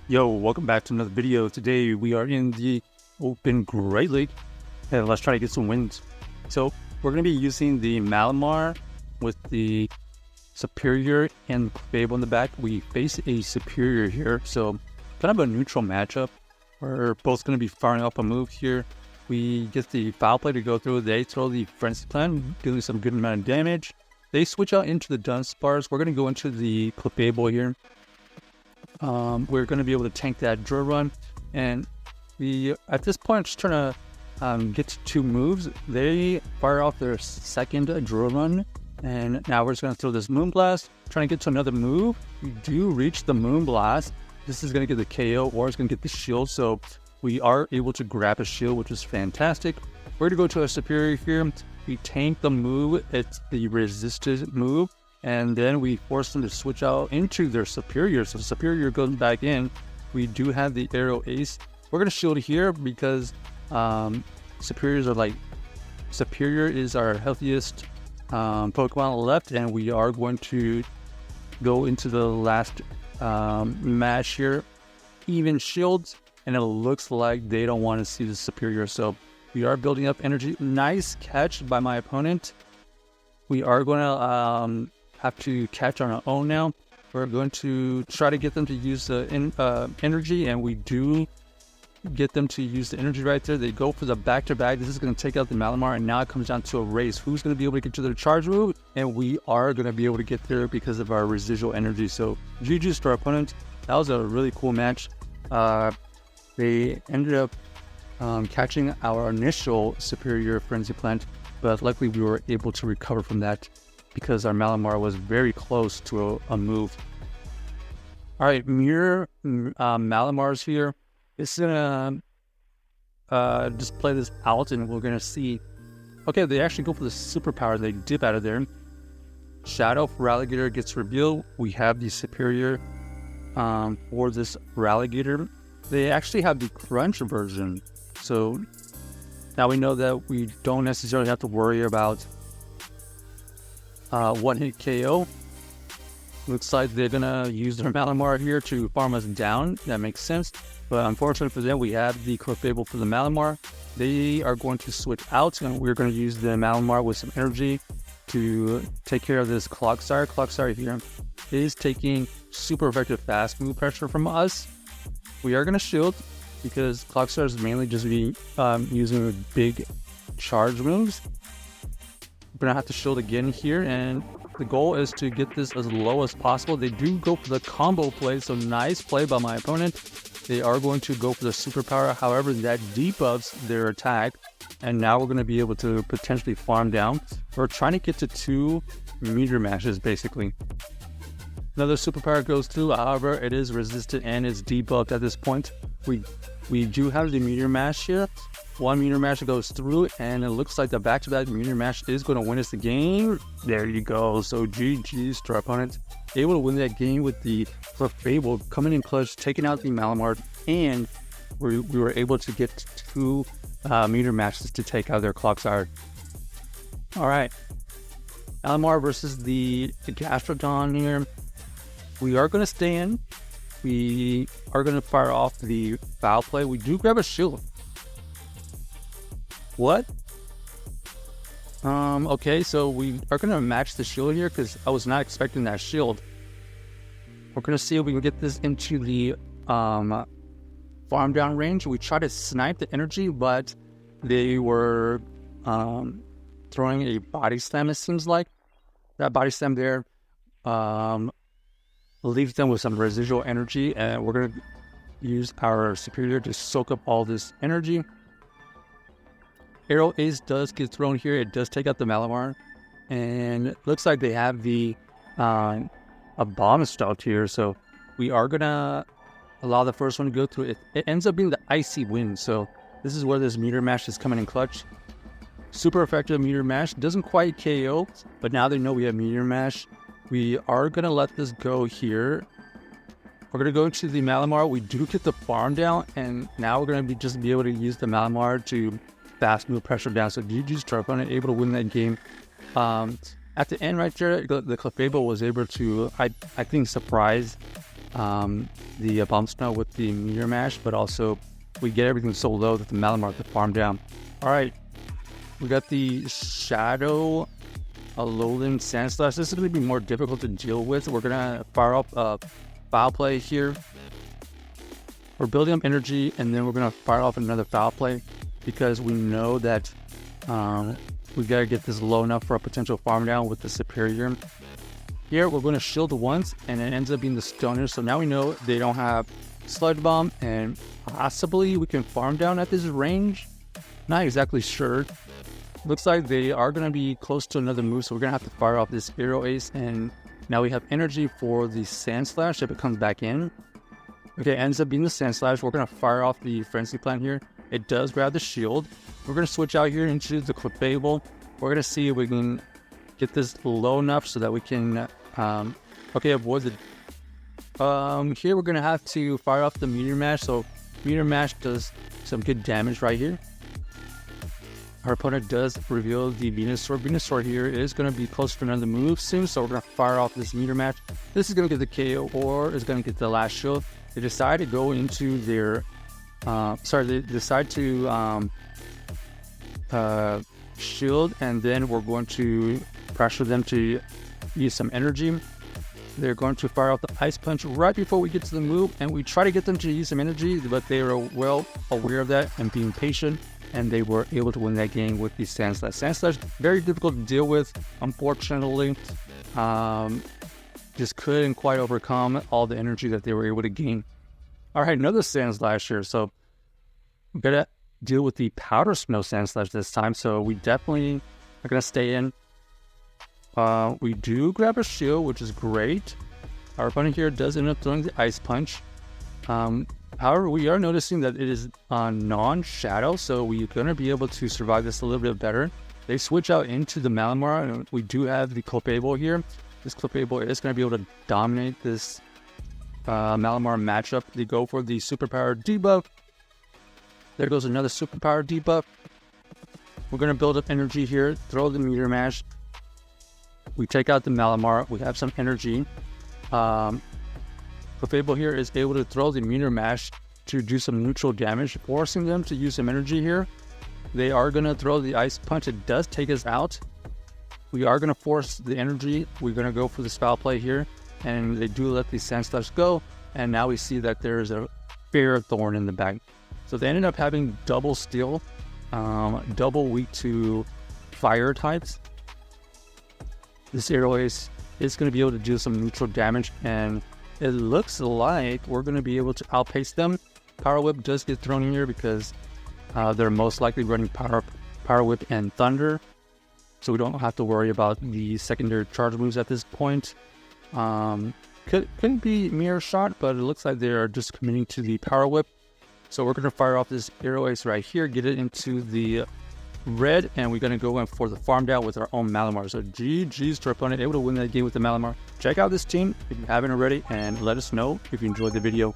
Yo, welcome back to another video. Today we are in the Open Great League and let's try to get some wins. So we're going to be using the Malamar with the Serperior and Clefable in the back. We face a Serperior here, so kind of a neutral matchup. We're both going to be firing up a move here. We get the Foul Play to go through. They throw the Frenzy Plant, dealing some good amount of damage. They switch out into the Dunsparce. We're going to go into the Clefable here. We're going to be able to tank that drill run, and we at this point just trying to get to two moves. They fire off their second drill run, and now we're just going to throw this Moonblast, trying to get to another move. We do reach the Moonblast. This is going to get the KO, or it's going to get the shield, so we are able to grab a shield, which is fantastic. We're going to go to a Serperior here. We tank the move. It's the resisted move. And then we force them to switch out into their Serperior. So Serperior goes back in. We do have the Arrow Ace. We're going to shield here because Serperiors are Serperior is our healthiest Pokemon left. And we are going to go into the last match here. Even shields. And it looks like they don't want to see the Serperior. So we are building up energy. Nice catch by my opponent. We are going to have to catch on our own now. We're going to try to get them to use the energy, and we do get them to use the energy right there. They go for the back-to-back. This is going to take out the Malamar, and now it comes down to a race. Who's going to be able to get to their charge move? And we are going to be able to get there because of our residual energy. So GG's to our opponent. That was a really cool match. They ended up catching our initial Serperior Frenzy Plant, but luckily we were able to recover from that because our Malamar was very close to a move. All right, Mirror Malamar's here. It's gonna just play this out, and we're gonna see. Okay, they actually go for the superpower. They dip out of there. Shadow Ralligator gets revealed. We have the Serperior for this Ralligator. They actually have the Crunch version, so now we know that we don't necessarily have to worry about one-hit KO. Looks like they're gonna use their Malamar here to farm us down. That makes sense. But unfortunately for them, we have the Clefable for the Malamar. They are going to switch out, and we're going to use the Malamar with some energy to take care of this Clocksire. Clocksire here is taking super effective fast move pressure from us. We are going to shield because Clocksire is mainly just using big charge moves. We're going to have to shield again here, and the goal is to get this as low as possible. They do go for the combo play, so nice play by my opponent. They are going to go for the superpower, however, that debuffs their attack, and now we're going to be able to potentially farm down. We're trying to get to 2 meter mashes, basically. Another superpower goes through, however, it is resisted and it's debuffed at this point. We do have the meteor mash here. 1 meteor mash goes through, and it looks like the back-to-back meteor mash is going to win us the game. There you go. So GG's to our opponent. Able to win that game with the Clefable coming in clutch, taking out the Malamar, and we were able to get 2 meteor mashes to take out their Clocksire. All right. Malamar versus the Gastrodon here. We are going to stay in. We are going to fire off the Foul Play. We do grab a shield. What? Okay, so we are going to match the shield here because I was not expecting that shield. We're going to see if we can get this into the farm down range. We tried to snipe the energy, but they were throwing a body slam, it seems like. That body slam there leaves them with some residual energy, and we're going to use our Serperior to soak up all this energy. Arrow Ace does get thrown here. It does take out the Malamar, and it looks like they have the a bomb stocked here, so we are going to allow the first one to go through. It ends up being the Icy Wind, so this is where this meteor mash is coming in clutch. Super effective meteor mash. Doesn't quite KO, but now they know we have meteor mash. We are going to let this go here. We're going to go to the Malamar. We do get the farm down, and now we're going to just be able to use the Malamar to fast move pressure down. So GG's to our opponent, able to win that game. At the end right there, the Clefable was able to, I think, surprise the Bomb Snow with the Meteor Mash, but also we get everything so low that the Malamar to farm down. Alright, we got the Shadow Alolan Sandslash. This is going to be more difficult to deal with. We're going to fire up Foul Play here. We're building up energy, and then we're going to fire off another Foul Play because we know that we got to get this low enough for a potential farm down with the Serperior. Here, we're going to shield once, and it ends up being the Stoner. So now we know they don't have Sludge Bomb, and possibly we can farm down at this range. Not exactly sure. Looks like they are going to be close to another move, so we're going to have to fire off this Aero Ace, and now we have energy for the Sandslash if it comes back in. Okay, ends up being the Sandslash. We're going to fire off the Frenzy Plant here. It does grab the shield. We're going to switch out here into the Clefable. We're going to see if we can get this low enough so that we can, avoid the... here we're going to have to fire off the Meteor Mash. So Meteor Mash does some good damage right here. Our opponent does reveal the Venusaur. Venusaur here is going to be close to another move soon, so we're going to fire off this Meteor Mash. This is going to get the KO, or is going to get the last shield. They decide to go into their... they decide to shield, and then we're going to pressure them to use some energy. They're going to fire off the Ice Punch right before we get to the move, and we try to get them to use some energy, but they are well aware of that and being patient, and they were able to win that game with the Sandslash. Sandslash, very difficult to deal with, unfortunately. Just couldn't quite overcome all the energy that they were able to gain. Alright, another Sandslash here. So, we're going to deal with the Powder Snow Sandslash this time, so we definitely are going to stay in. We do grab a shield, which is great. Our opponent here does end up throwing the Ice Punch. However, we are noticing that it is non-shadow, so we're going to be able to survive this a little bit better. They switch out into the Malamar, and we do have the Clefable here. This Clefable is going to be able to dominate this Malamar matchup. They go for the Superpower debuff. There goes another Superpower debuff. We're going to build up energy here, throw the Meteor Mash. We take out the Malamar. We have some energy. Clefable here is able to throw the Meteor Mash to do some neutral damage, forcing them to use some energy here. They are going to throw the Ice Punch. It does take us out. We are going to force the energy. We're going to go for the Foul Play here, and they do let the Sandslash go, and now we see that there's a Fair Thorn in the back. So they ended up having double Steel, double weak to Fire types. This Aero Ace is going to be able to do some neutral damage, and it looks like we're going to be able to outpace them. Power Whip does get thrown in here because they're most likely running Power Whip and Thunder, so we don't have to worry about the secondary charge moves at this point. Couldn't be Mirror Shot, but it looks like they are just committing to the Power Whip. So we're going to fire off this Aero Ace right here, get it into the red, and we're going to go in for the farm down with our own Malamar. So GG's to our opponent, able to win that game with the Malamar. Check out this team if you haven't already, and let us know if you enjoyed the video.